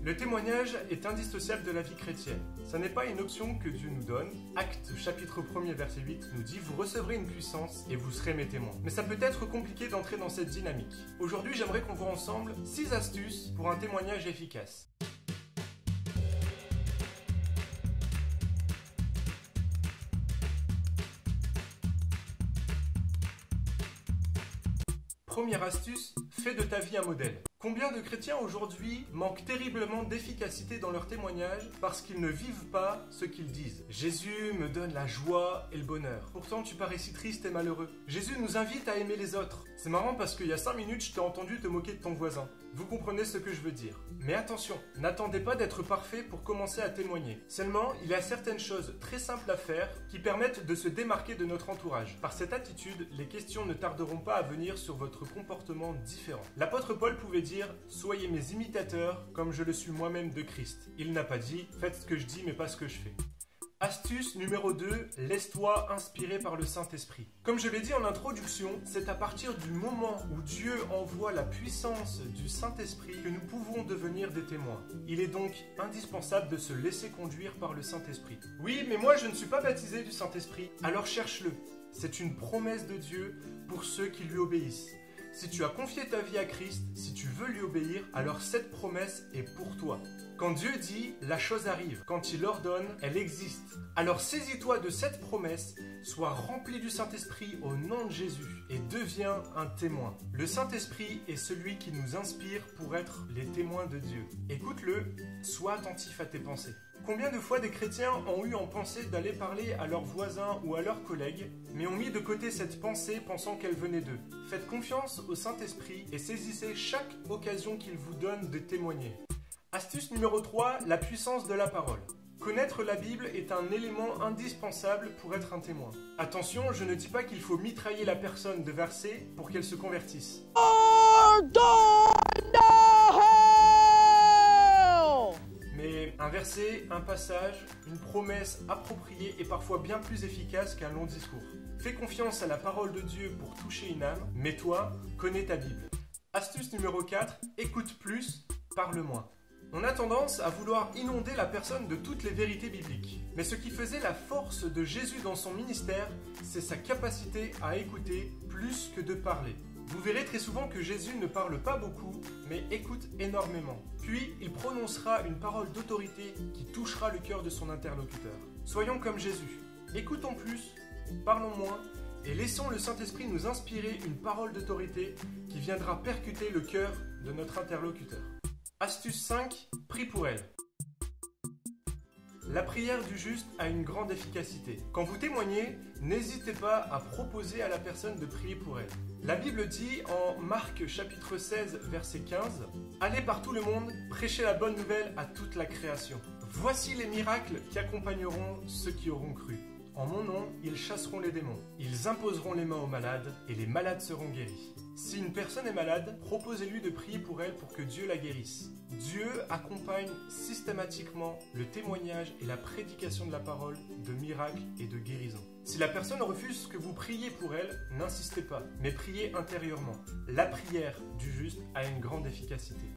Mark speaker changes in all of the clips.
Speaker 1: Le témoignage est indissociable de la vie chrétienne. Ça n'est pas une option que Dieu nous donne. Actes chapitre 1er verset 8 nous dit « Vous recevrez une puissance et vous serez mes témoins ». Mais ça peut être compliqué d'entrer dans cette dynamique. Aujourd'hui, j'aimerais qu'on voit ensemble 6 astuces pour un témoignage efficace. Première astuce, fais de ta vie un modèle. Combien de chrétiens aujourd'hui manquent terriblement d'efficacité dans leur témoignage parce qu'ils ne vivent pas ce qu'ils disent. Jésus me donne la joie et le bonheur. Pourtant, tu parais si triste et malheureux. Jésus nous invite à aimer les autres. C'est marrant parce qu'il y a 5 minutes, je t'ai entendu te moquer de ton voisin. Vous comprenez ce que je veux dire. Mais attention, n'attendez pas d'être parfait pour commencer à témoigner. Seulement, il y a certaines choses très simples à faire qui permettent de se démarquer de notre entourage. Par cette attitude, les questions ne tarderont pas à venir sur votre comportement différent. L'apôtre Paul pouvait dire « Soyez mes imitateurs comme je le suis moi-même de Christ ». Il n'a pas dit « Faites ce que je dis mais pas ce que je fais ». Astuce numéro 2, laisse-toi inspirer par le Saint-Esprit. Comme je l'ai dit en introduction, c'est à partir du moment où Dieu envoie la puissance du Saint-Esprit que nous pouvons devenir des témoins. Il est donc indispensable de se laisser conduire par le Saint-Esprit. Oui, mais moi je ne suis pas baptisé du Saint-Esprit, alors cherche-le. C'est une promesse de Dieu pour ceux qui lui obéissent. Si tu as confié ta vie à Christ, si tu veux lui obéir, alors cette promesse est pour toi. Quand Dieu dit, la chose arrive. Quand il ordonne, elle existe. Alors saisis-toi de cette promesse, sois rempli du Saint-Esprit au nom de Jésus et deviens un témoin. Le Saint-Esprit est celui qui nous inspire pour être les témoins de Dieu. Écoute-le, sois attentif à tes pensées. Combien de fois des chrétiens ont eu en pensée d'aller parler à leurs voisins ou à leurs collègues, mais ont mis de côté cette pensée pensant qu'elle venait d'eux? Faites confiance au Saint-Esprit et saisissez chaque occasion qu'il vous donne de témoigner. Astuce numéro 3, la puissance de la parole. Connaître la Bible est un élément indispensable pour être un témoin. Attention, je ne dis pas qu'il faut mitrailler la personne de versets pour qu'elle se convertisse. Mais un verset, un passage, une promesse appropriée est parfois bien plus efficace qu'un long discours. Fais confiance à la parole de Dieu pour toucher une âme, mais toi, connais ta Bible. Astuce numéro 4, écoute plus, parle moins. On a tendance à vouloir inonder la personne de toutes les vérités bibliques. Mais ce qui faisait la force de Jésus dans son ministère, c'est sa capacité à écouter plus que de parler. Vous verrez très souvent que Jésus ne parle pas beaucoup, mais écoute énormément. Puis, il prononcera une parole d'autorité qui touchera le cœur de son interlocuteur. Soyons comme Jésus. Écoutons plus, parlons moins, et laissons le Saint-Esprit nous inspirer une parole d'autorité qui viendra percuter le cœur de notre interlocuteur. Astuce 5, prie pour elle. La prière du juste a une grande efficacité. Quand vous témoignez, n'hésitez pas à proposer à la personne de prier pour elle. La Bible dit en Marc chapitre 16 verset 15 « Allez par tout le monde, prêchez la bonne nouvelle à toute la création. Voici les miracles qui accompagneront ceux qui auront cru. En mon nom, ils chasseront les démons. Ils imposeront les mains aux malades et les malades seront guéris. » Si une personne est malade, proposez-lui de prier pour elle pour que Dieu la guérisse. Dieu accompagne systématiquement le témoignage et la prédication de la parole de miracles et de guérison. Si la personne refuse que vous priez pour elle, n'insistez pas, mais priez intérieurement. La prière du juste a une grande efficacité.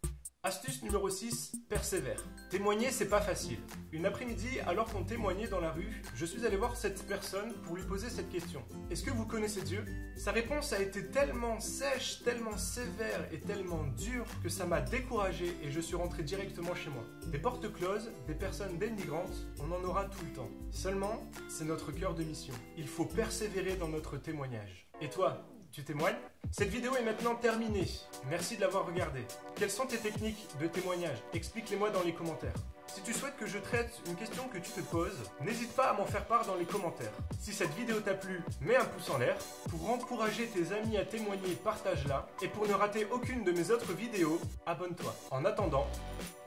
Speaker 1: Astuce numéro 6, persévère. Témoigner, c'est pas facile. Une après-midi, alors qu'on témoignait dans la rue, je suis allé voir cette personne pour lui poser cette question. Est-ce que vous connaissez Dieu? Sa réponse a été tellement sèche, tellement sévère et tellement dure que ça m'a découragé et je suis rentré directement chez moi. Des portes closes, des personnes dénigrantes, on en aura tout le temps. Seulement, c'est notre cœur de mission. Il faut persévérer dans notre témoignage. Et toi, tu témoignes? Cette vidéo est maintenant terminée. Merci de l'avoir regardée. Quelles sont tes techniques de témoignage? Explique-les-moi dans les commentaires. Si tu souhaites que je traite une question que tu te poses, n'hésite pas à m'en faire part dans les commentaires. Si cette vidéo t'a plu, mets un pouce en l'air. Pour encourager tes amis à témoigner, partage-la. Et pour ne rater aucune de mes autres vidéos, abonne-toi. En attendant,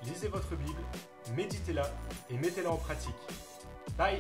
Speaker 1: lisez votre Bible, méditez-la et mettez-la en pratique. Bye!